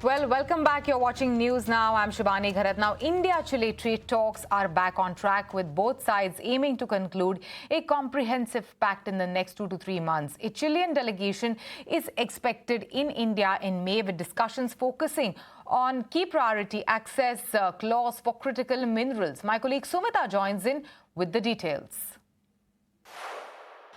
Well, welcome back. You're watching News Now. I'm Shibani Gharat. Now, India-Chile trade talks are back on track with both sides aiming to conclude a comprehensive pact in the next 2 to 3 months. A Chilean delegation is expected in India in May with discussions focusing on key priority access clause for critical minerals. My colleague Sumita joins in with the details.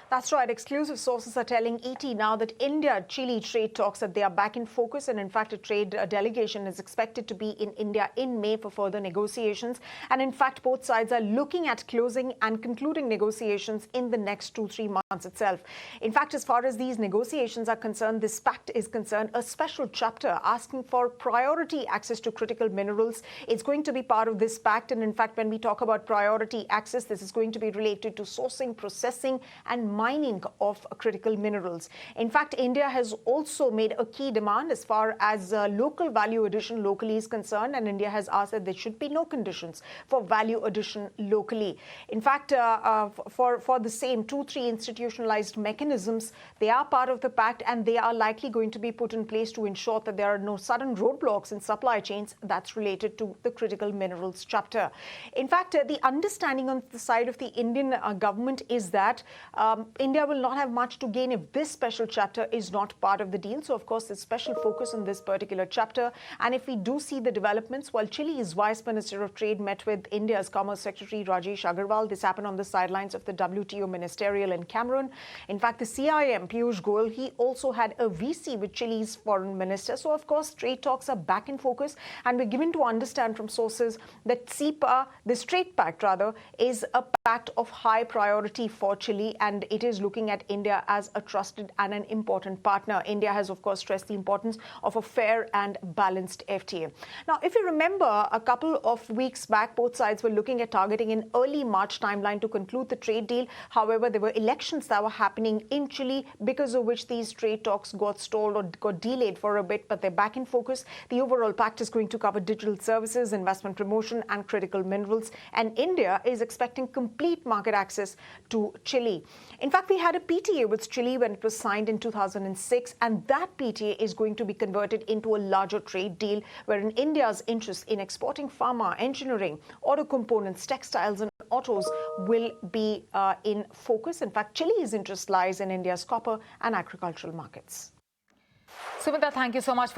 That's right. Exclusive sources are telling ET now that India-Chile trade talks that they are back in focus, and in fact a trade delegation is expected to be in India in May for further negotiations. And in fact both sides are looking at closing and concluding negotiations in the next 2-3 months itself. In fact, as far as these negotiations are concerned, this pact is concerned, a special chapter asking for priority access to critical minerals. It's going to be part of this pact, and in fact when we talk about priority access, this is going to be related to sourcing, processing and mining of critical minerals. In fact, India has also made a key demand as far as local value addition locally is concerned, and India has asked that there should be no conditions for value addition locally. In fact, for the same 2-3 institutionalized mechanisms, they are part of the pact, and they are likely going to be put in place to ensure that there are no sudden roadblocks in supply chains that's related to the critical minerals chapter. In fact, the understanding on the side of the Indian government is that India will not have much to gain if this special chapter is not part of the deal. So, of course, there's special focus on this particular chapter. And if we do see the developments, while Chile's Vice Minister of Trade met with India's Commerce Secretary Rajesh Agarwal, this happened on the sidelines of the WTO ministerial in Cameroon. In fact, the CIM, Piyush Goyal, he also had a VC with Chile's foreign minister. So, of course, trade talks are back in focus. And we're given to understand from sources that CEPA, this trade pact rather, is a pact of high priority for Chile, and it is looking at India as a trusted and an important partner. India has, of course, stressed the importance of a fair and balanced FTA. Now, if you remember, a couple of weeks back, both sides were looking at targeting an early March timeline to conclude the trade deal. However, there were elections that were happening in Chile, because of which these trade talks got stalled or got delayed for a bit, but they're back in focus. The overall pact is going to cover digital services, investment promotion and critical minerals, and India is expecting complete market access to Chile. In fact, we had a PTA with Chile when it was signed in 2006, and that PTA is going to be converted into a larger trade deal wherein India's interest in exporting pharma, engineering, auto components, textiles and autos will be in focus. In fact, Chile's interest lies in India's copper and agricultural markets. Sumita, thank you so much.